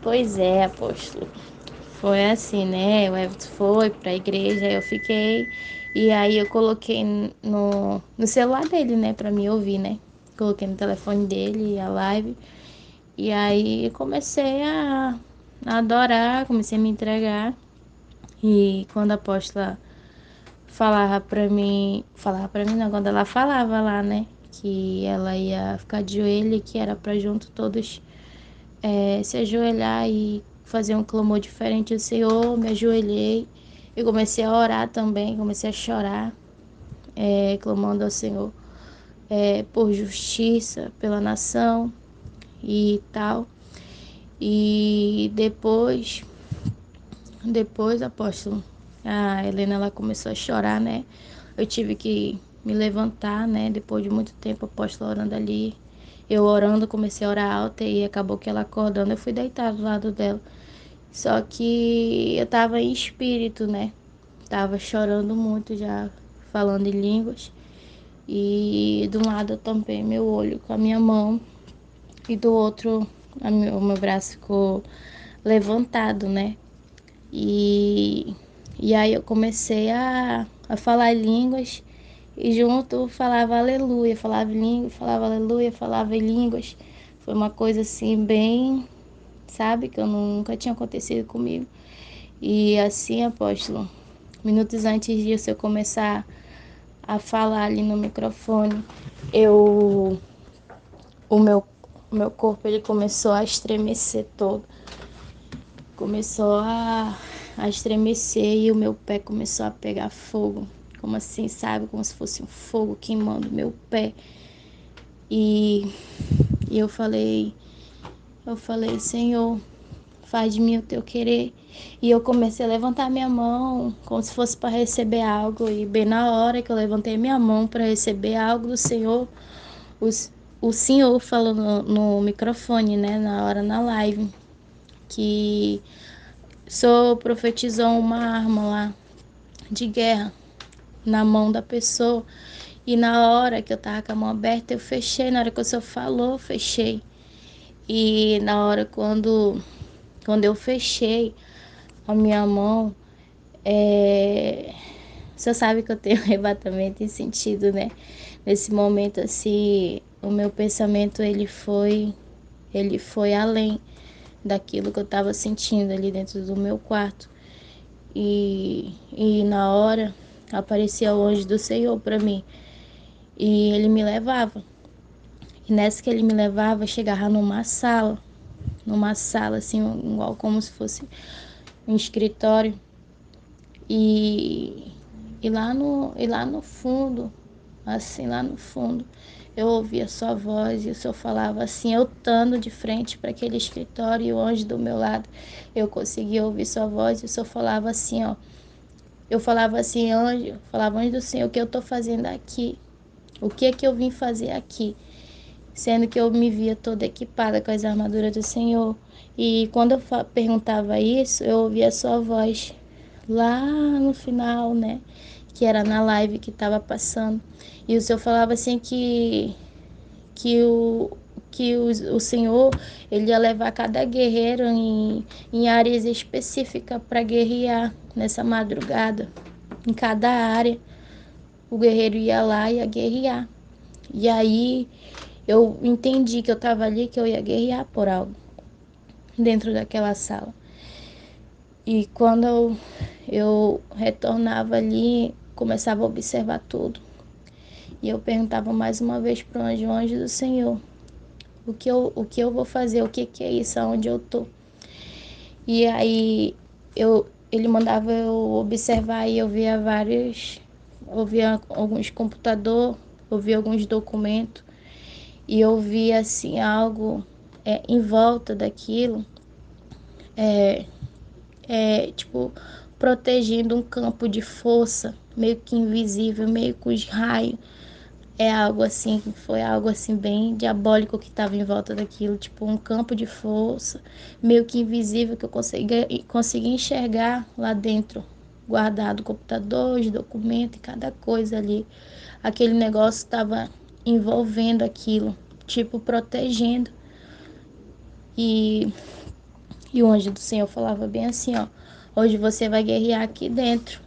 Pois é, apóstolo. Foi assim, né? O Everton foi para a igreja, eu fiquei. E aí eu coloquei no celular dele, né? Para me ouvir, né? Coloquei no telefone dele a live. E aí comecei a adorar, comecei a me entregar. E quando a apóstola falava pra mim não, quando ela falava lá, né? Que ela ia ficar de joelho e que era para junto todos se ajoelhar e fazer um clamor diferente ao Senhor. Me ajoelhei e comecei a orar também, comecei a chorar, clamando ao Senhor por justiça, pela nação e tal. E depois, apóstolo, a Helena ela começou a chorar, né? Eu tive que me levantar, né? Depois de muito tempo, a apóstola orando ali. Eu orando, comecei a orar alta e acabou que ela acordando. Eu fui deitar do lado dela. Só que eu tava em espírito, né? Tava chorando muito já, falando em línguas. E de um lado eu tampei meu olho com a minha mão e do outro o meu braço ficou levantado, né? E, e aí eu comecei a falar línguas e junto falava aleluia, falava em língua, falava aleluia, falava em línguas. Foi uma coisa assim bem, sabe, que eu nunca tinha acontecido comigo. E assim, apóstolo, minutos antes disso eu começar a falar ali no microfone, eu o meu o meu corpo ele começou a estremecer todo. Começou a estremecer e o meu pé começou a pegar fogo. Como assim, sabe? Como se fosse um fogo queimando meu pé. E, e eu falei, Senhor, faz de mim o teu querer. E eu comecei a levantar minha mão como se fosse para receber algo. E bem na hora que eu levantei minha mão para receber algo do Senhor, os, o Senhor falou no microfone, né? Na hora na live, que só profetizou uma arma lá de guerra na mão da pessoa. E na hora que eu tava com a mão aberta, eu fechei. Na hora que o senhor falou, eu fechei. E na hora quando eu fechei a minha mão, o senhor sabe que eu tenho arrebatamento em sentido, né? Nesse momento, assim, o meu pensamento, ele foi além daquilo que eu estava sentindo ali dentro do meu quarto. E na hora aparecia o anjo do Senhor para mim. E ele me levava. E nessa que ele me levava, chegava numa sala assim, igual como se fosse um escritório. E, e lá no fundo, assim, lá no fundo, eu ouvia sua voz e o senhor falava assim, eu estando de frente para aquele escritório e o anjo do meu lado, eu conseguia ouvir sua voz e o senhor falava assim, ó. Eu falava assim, anjo do Senhor, o que eu estou fazendo aqui? O que é que eu vim fazer aqui? Sendo que eu me via toda equipada com as armaduras do Senhor. E quando eu perguntava isso, eu ouvia a sua voz lá no final, né? Que era na live que estava passando. E o Senhor falava assim que o Senhor ele ia levar cada guerreiro em áreas específicas para guerrear nessa madrugada. Em cada área, o guerreiro ia lá e ia guerrear. E aí eu entendi que eu estava ali, que eu ia guerrear por algo dentro daquela sala. E quando eu retornava ali, começava a observar tudo. E eu perguntava mais uma vez para o anjo do Senhor, o que eu vou fazer, o que é isso, aonde eu tô. E aí ele mandava eu observar e eu via alguns computadores, eu via alguns documentos e eu via assim algo em volta daquilo, tipo, protegendo um campo de força, meio que invisível, meio com os raios. Foi algo assim bem diabólico que estava em volta daquilo, tipo um campo de força, meio que invisível que eu conseguia enxergar lá dentro, guardado computadores, documentos e cada coisa ali. Aquele negócio estava envolvendo aquilo, tipo protegendo. E, E o anjo do Senhor falava bem assim, ó, hoje você vai guerrear aqui dentro.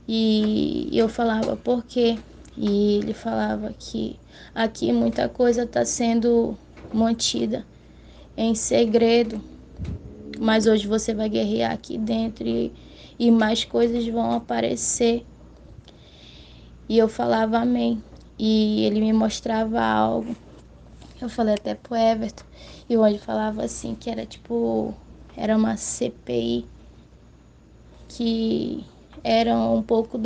E eu falava, por quê? E ele falava que aqui muita coisa está sendo mantida em segredo, mas hoje você vai guerrear aqui dentro e mais coisas vão aparecer. E eu falava amém. E ele me mostrava algo. Eu falei até pro Everton. E o anjo falava assim, que era tipo, era uma CPI, que era um pouco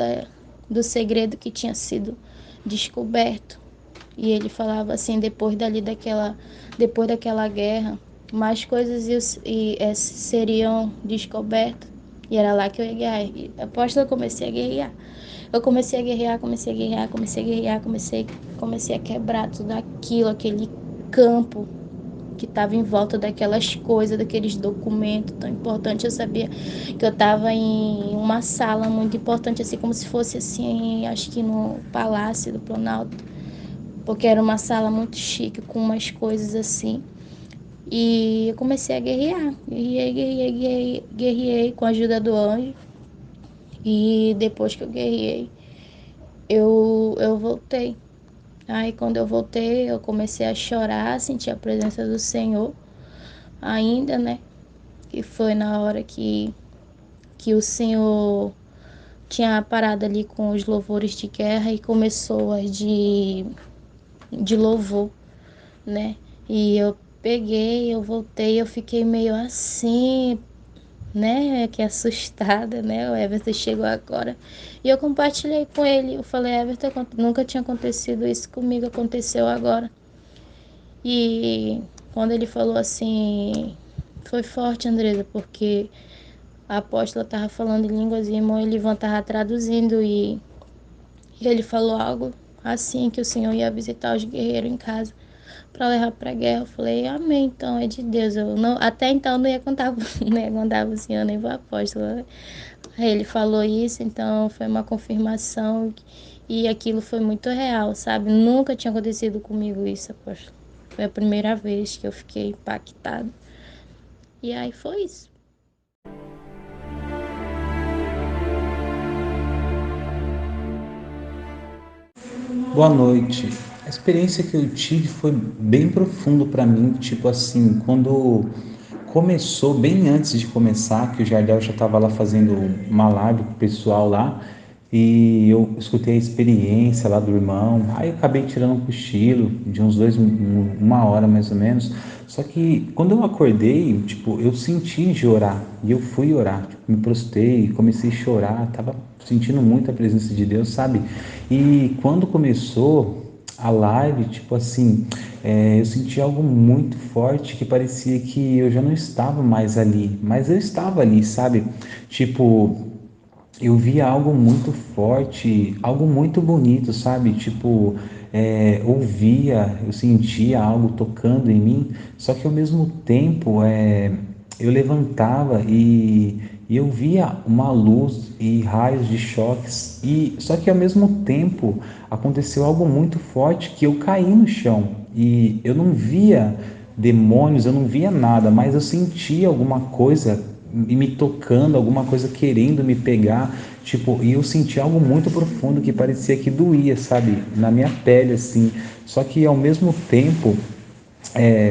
do segredo que tinha sido descoberto. E ele falava assim, depois daquela guerra, mais coisas seriam descobertas. E era lá que eu ia guerrear. E após eu comecei a guerrear. Eu comecei a guerrear, comecei a quebrar tudo aquilo, aquele campo que estava em volta daquelas coisas, daqueles documentos tão importantes. Eu sabia que eu estava em uma sala muito importante, assim como se fosse assim, acho que no Palácio do Planalto, porque era uma sala muito chique, com umas coisas assim. E eu comecei a guerrear, guerreei com a ajuda do anjo. E depois que eu guerreei, eu voltei. Aí quando eu voltei, eu comecei a chorar, senti a presença do Senhor ainda, né? Que foi na hora que o Senhor tinha parado ali com os louvores de guerra e começou as de louvor, né? E eu peguei, eu voltei, eu fiquei meio assim, né? Que assustada, né? O Everton chegou agora. E eu compartilhei com ele. Eu falei, Everton, nunca tinha acontecido isso comigo, aconteceu agora. E quando ele falou assim, foi forte, Andresa, porque a apóstola estava falando em línguas e o irmão Elivan estava traduzindo e ele falou algo assim, que o Senhor ia visitar os guerreiros em casa para levar para a guerra. Eu falei, amém, então é de Deus. Eu não, até então não ia contar, não ia contar para o Senhor nem para a apóstola. Aí ele falou isso, então foi uma confirmação e aquilo foi muito real, sabe? Nunca tinha acontecido comigo isso, apóstolo. Foi a primeira vez que eu fiquei impactada. E aí foi isso. Boa noite. A experiência que eu tive foi bem profundo para mim, tipo assim, quando começou, bem antes de começar, que o Jardel já estava lá fazendo uma live com o pessoal lá, e eu escutei a experiência lá do irmão, aí eu acabei tirando um cochilo de uns uma hora mais ou menos, só que quando eu acordei, tipo, eu senti de orar, e eu fui orar, tipo, me prostei, comecei a chorar, tava sentindo muito a presença de Deus, sabe? E quando começou a live, tipo assim, eu senti algo muito forte que parecia que eu já não estava mais ali, mas eu estava ali, sabe? Tipo, eu via algo muito forte, algo muito bonito, sabe? Tipo, ouvia, eu sentia algo tocando em mim, só que ao mesmo tempo eu levantava e eu via uma luz e raios de choques, e só que ao mesmo tempo aconteceu algo muito forte que eu caí no chão e eu não via demônios, eu não via nada, mas eu sentia alguma coisa me tocando, alguma coisa querendo me pegar, tipo, e eu senti algo muito profundo que parecia que doía, sabe, na minha pele, assim. Só que ao mesmo tempo,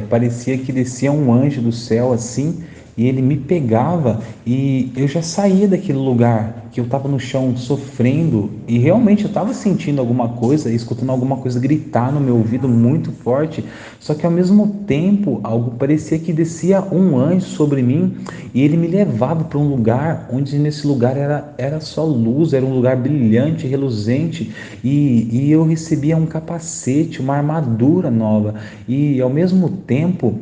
parecia que descia um anjo do céu, assim, e ele me pegava e eu já saía daquele lugar que eu estava no chão sofrendo e realmente eu estava sentindo alguma coisa, escutando alguma coisa gritar no meu ouvido muito forte, só que ao mesmo tempo algo parecia que descia um anjo sobre mim e ele me levava para um lugar onde nesse lugar era só luz, era um lugar brilhante, reluzente e eu recebia um capacete, uma armadura nova e ao mesmo tempo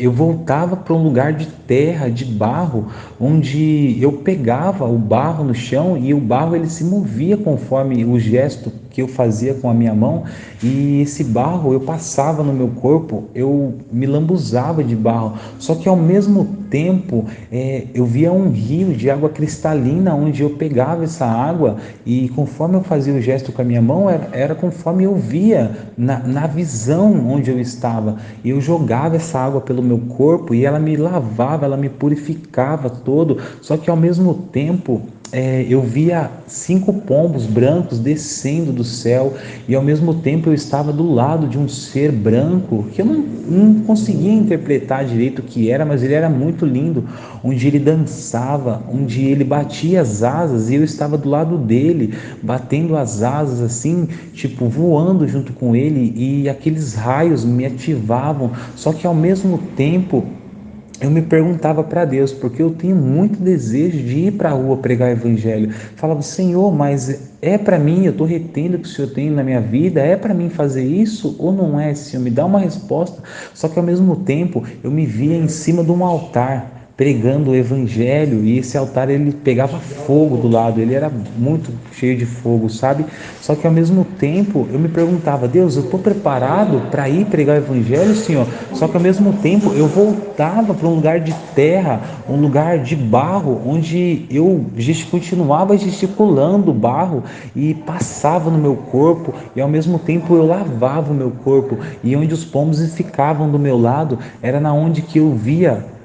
eu voltava para um lugar de terra, de barro, onde eu pegava o barro no chão e o barro ele se movia conforme o gesto que eu fazia com a minha mão, e esse barro eu passava no meu corpo, eu me lambuzava de barro, só que ao mesmo tempo eu via um rio de água cristalina, onde eu pegava essa água e conforme eu fazia o gesto com a minha mão, era conforme eu via na visão onde eu estava, e eu jogava essa água pelo meu corpo e ela me lavava, ela me purificava todo, só que ao mesmo tempo eu via 5 pombos brancos descendo do céu, e ao mesmo tempo eu estava do lado de um ser branco que eu não conseguia interpretar direito o que era, mas ele era muito lindo, onde ele dançava, onde ele batia as asas e eu estava do lado dele, batendo as asas assim, tipo voando junto com ele, e aqueles raios me ativavam, só que ao mesmo tempo eu me perguntava para Deus, porque eu tenho muito desejo de ir para a rua pregar o evangelho. Falava, Senhor, mas é para mim, eu estou retendo o que o Senhor tem na minha vida, é para mim fazer isso ou não é, Senhor? Me dá uma resposta. Só que ao mesmo tempo eu me via em cima de um altar, pregando o evangelho, e esse altar ele pegava fogo do lado, ele era muito cheio de fogo, sabe? Só que ao mesmo tempo eu me perguntava, Deus, eu estou preparado para ir pregar o evangelho, Senhor? Só que ao mesmo tempo eu voltava para um lugar de terra, um lugar de barro, onde eu continuava gesticulando barro e passava no meu corpo, e ao mesmo tempo eu lavava o meu corpo, e onde os pombos ficavam do meu lado era na onde que eu via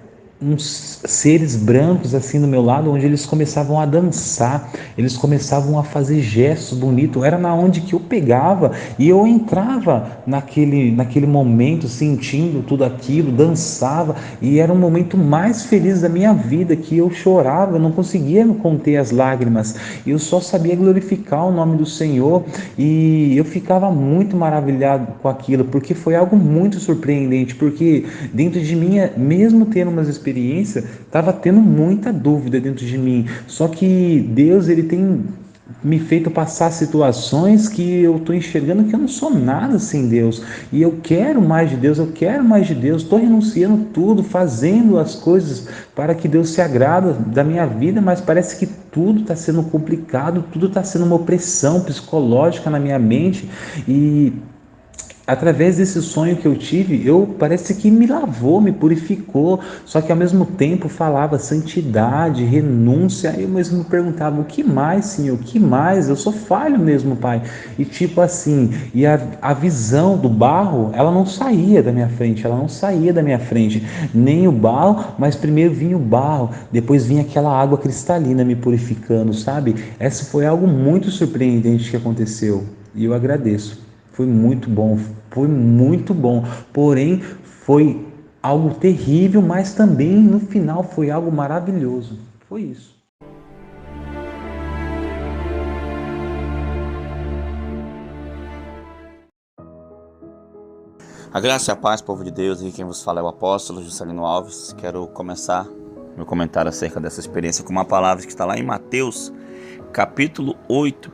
uns seres brancos assim do meu lado, onde eles começavam a dançar, eles começavam a fazer gestos bonitos, era na onde que eu pegava e eu entrava naquele momento, sentindo tudo aquilo, dançava, e era um momento mais feliz da minha vida, que eu chorava, eu não conseguia conter as lágrimas, eu só sabia glorificar o nome do Senhor, e eu ficava muito maravilhado com aquilo, porque foi algo muito surpreendente, porque dentro de mim, mesmo tendo umas experiências, estava tendo muita dúvida dentro de mim, só que Deus ele tem me feito passar situações que eu estou enxergando que eu não sou nada sem Deus, e eu quero mais de Deus, eu quero mais de Deus, estou renunciando tudo, fazendo as coisas para que Deus se agrada da minha vida, mas parece que tudo está sendo complicado, tudo está sendo uma opressão psicológica na minha mente, e através desse sonho que eu tive, eu parece que me lavou, me purificou, só que ao mesmo tempo falava santidade, renúncia, aí eu mesmo me perguntava, o que mais, Senhor, o que mais? Eu sou falho mesmo, Pai, e tipo assim, e a visão do barro, ela não saía da minha frente, nem o barro, mas primeiro vinha o barro, depois vinha aquela água cristalina me purificando, sabe? Essa foi algo muito surpreendente que aconteceu, e eu agradeço. Foi muito bom, porém foi algo terrível, mas também no final foi algo maravilhoso. Foi isso. A graça e a paz, povo de Deus, e quem vos fala é o apóstolo Juscelino Alves. Quero começar meu comentário acerca dessa experiência com uma palavra que está lá em Mateus, capítulo 8,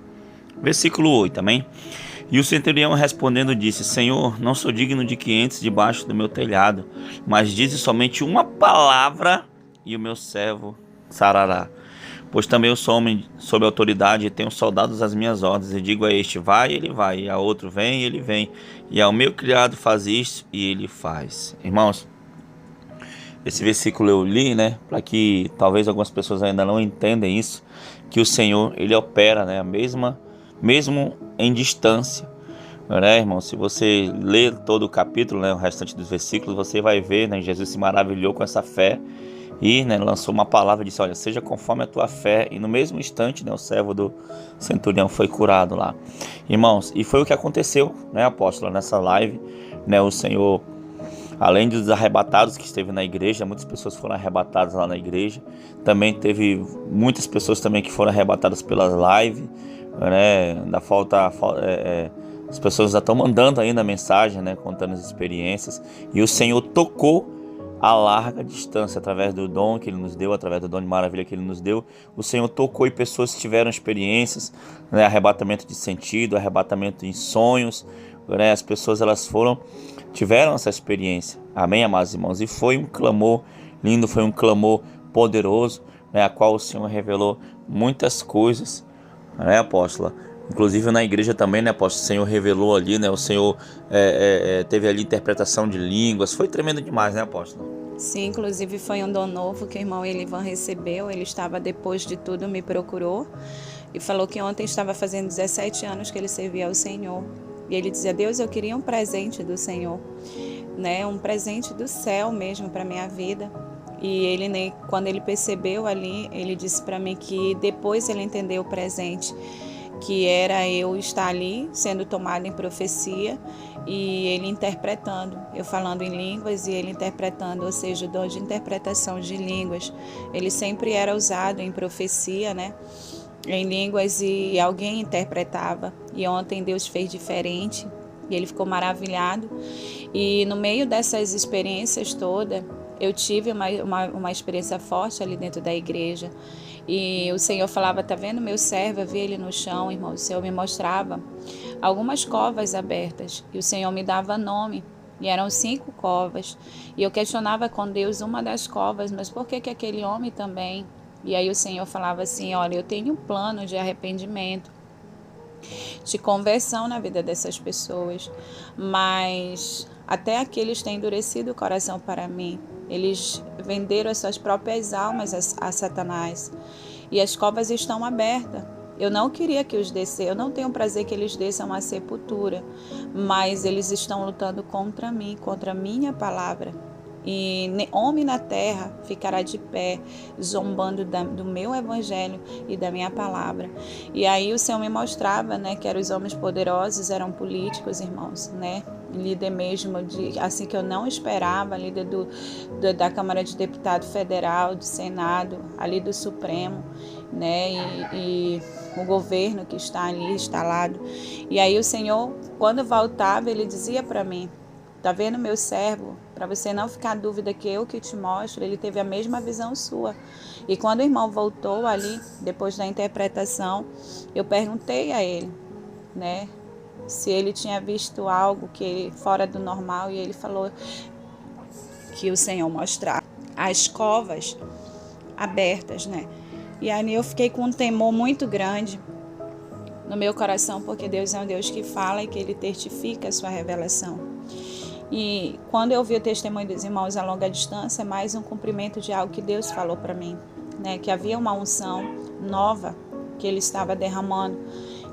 versículo 8, amém? E o centurião respondendo disse, Senhor, não sou digno de que entres debaixo do meu telhado, mas dize somente uma palavra e o meu servo sarará. Pois também eu sou homem sob autoridade e tenho soldados às minhas ordens, e digo a este, vai, ele vai, e a outro, vem, ele vem, e ao meu criado faz isto, e ele faz. Irmãos, esse versículo eu li, para que talvez algumas pessoas ainda não entendam isso, que o Senhor, ele opera, mesmo em distância, irmão? Se você ler todo o capítulo, o restante dos versículos, você vai ver, Jesus se maravilhou com essa fé e lançou uma palavra e disse, olha, seja conforme a tua fé, e no mesmo instante, o servo do centurião foi curado lá. Irmãos, e foi o que aconteceu, apóstolo, nessa live, o Senhor, além dos arrebatados que esteve na igreja, muitas pessoas foram arrebatadas lá na igreja, também teve muitas pessoas também que foram arrebatadas pelas lives, ainda falta, as pessoas já estão mandando ainda mensagem, contando as experiências, e o Senhor tocou a larga distância, através do dom que Ele nos deu, através do dom de maravilha que Ele nos deu, o Senhor tocou e pessoas tiveram experiências, arrebatamento de sentido, arrebatamento em sonhos, as pessoas tiveram essa experiência, amém, amados irmãos, e foi um clamor lindo, foi um clamor poderoso, a qual o Senhor revelou muitas coisas, apóstola, Inclusive na igreja também, né, apóstolo? O Senhor revelou ali, né? O Senhor teve ali interpretação de línguas. Foi tremendo demais, né, apóstolo? Sim, inclusive foi um dom novo que o irmão Elivan recebeu. Ele estava, depois de tudo, me procurou e falou que ontem estava fazendo 17 anos que ele servia ao Senhor. E ele dizia: Deus, eu queria um presente do Senhor, né? Um presente do céu mesmo para minha vida. E ele, quando ele percebeu ali, ele disse para mim que depois ele entendeu o presente, que era eu estar ali sendo tomada em profecia e ele interpretando, eu falando em línguas e ele interpretando, ou seja, o dom de interpretação de línguas. Ele sempre era usado em profecia, né? Em línguas, e alguém interpretava. E ontem Deus fez diferente e ele ficou maravilhado. E no meio dessas experiências todas, eu tive uma experiência forte ali dentro da igreja. E o Senhor falava: tá vendo meu servo? Eu vi ele no chão, irmão. O Senhor me mostrava algumas covas abertas e o Senhor me dava nome. E eram 5 covas. E eu questionava com Deus uma das covas: mas por que aquele homem também? E aí o Senhor falava assim: olha, eu tenho um plano de arrependimento, de conversão na vida dessas pessoas, mas até aqueles têm endurecido o coração para mim. Eles venderam as suas próprias almas a Satanás e as covas estão abertas. Eu não queria que os descessem, eu não tenho prazer que eles desçam à sepultura, mas eles estão lutando contra mim, contra a minha palavra. E homem na terra ficará de pé, zombando do meu evangelho e da minha palavra. E aí o Senhor me mostrava, né, que eram os homens poderosos, eram políticos, irmãos, né? Líder mesmo, assim que eu não esperava, líder da Câmara de Deputado Federal, do Senado, ali do Supremo, né? E o governo que está ali instalado. E aí o Senhor, quando voltava, ele dizia para mim: tá vendo meu servo? Para você não ficar dúvida que eu que te mostro, ele teve a mesma visão sua. E quando o irmão voltou ali, depois da interpretação, eu perguntei a ele, né, se ele tinha visto algo que fora do normal, e ele falou que o Senhor mostrava as covas abertas, né? E aí eu fiquei com um temor muito grande no meu coração, porque Deus é um Deus que fala e que ele testifica a sua revelação. E quando eu vi o testemunho dos irmãos a longa distância, é mais um cumprimento de algo que Deus falou para mim, né? Que havia uma unção nova que ele estava derramando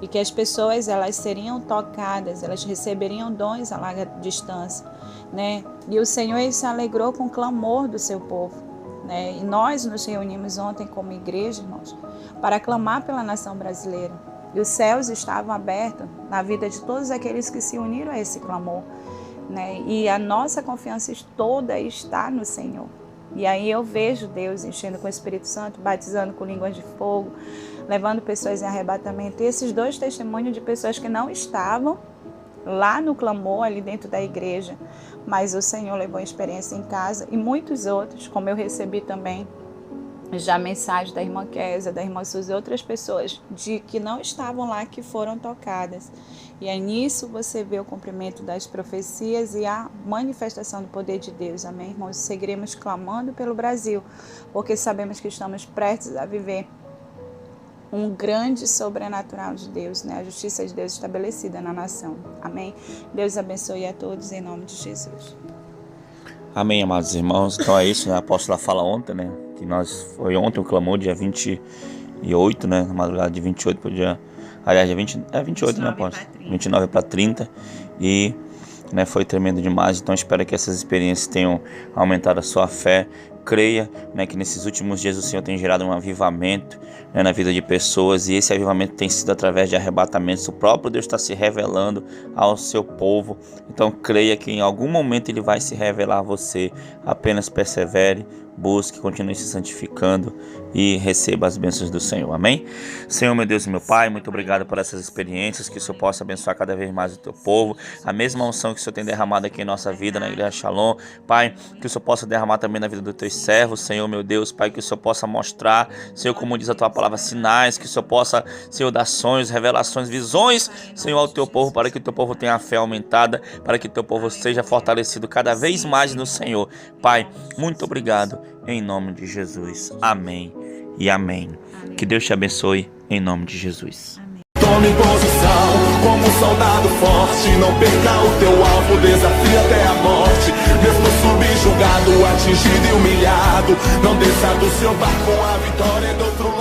e que as pessoas, elas seriam tocadas, elas receberiam dons a larga distância, né? E o Senhor, ele se alegrou com o clamor do seu povo, né? E nós nos reunimos ontem como igreja, irmãos, para clamar pela nação brasileira. E os céus estavam abertos na vida de todos aqueles que se uniram a esse clamor, né? E a nossa confiança toda está no Senhor. E aí eu vejo Deus enchendo com o Espírito Santo, batizando com línguas de fogo, levando pessoas em arrebatamento. E esses 2 testemunhos de pessoas que não estavam lá no clamor, ali dentro da igreja, mas o Senhor levou a experiência em casa, e muitos outros, como eu recebi também já mensagem da irmã Kézia, da irmã Suzy e outras pessoas de que não estavam lá, que foram tocadas. E aí nisso você vê o cumprimento das profecias e a manifestação do poder de Deus. Amém, irmãos? Seguiremos clamando pelo Brasil, porque sabemos que estamos prestes a viver um grande sobrenatural de Deus, né? A justiça de Deus estabelecida na nação. Amém? Deus abençoe a todos em nome de Jesus. Amém, amados irmãos. Então é isso, né? A apóstola fala ontem, né? Que foi ontem o clamor, dia 28, né? Na madrugada de 28 para o dia... Aliás, dia 28, né, apóstola? 29 para 30. E, né, foi tremendo demais. Então espero que essas experiências tenham aumentado a sua fé. Creia, né, que nesses últimos dias o Senhor tem gerado um avivamento, né, na vida de pessoas, e esse avivamento tem sido através de arrebatamentos. O próprio Deus está se revelando ao seu povo. Então creia que em algum momento Ele vai se revelar a você. Apenas persevere, busque, continue se santificando e receba as bênçãos do Senhor. Amém? Senhor, meu Deus e meu Pai, muito obrigado por essas experiências, que o Senhor possa abençoar cada vez mais o teu povo, a mesma unção que o Senhor tem derramado aqui em nossa vida, na Igreja Shalom. Pai, que o Senhor possa derramar também na vida dos teus servos, Senhor, meu Deus, Pai, que o Senhor possa mostrar, Senhor, como diz a tua palavra, sinais, que o Senhor possa, Senhor, dar sonhos, revelações, visões, Senhor, ao teu povo, para que o teu povo tenha a fé aumentada, para que o teu povo seja fortalecido cada vez mais no Senhor. Pai, muito obrigado, em nome de Jesus. Amém e amém. Que Deus te abençoe, em nome de Jesus. Amém. tome posição como um soldado forte. Não perca o teu alvo, desafia até a morte. Mesmo subjugado, atingido e humilhado, não desça do seu barco, a vitória é do outro lado.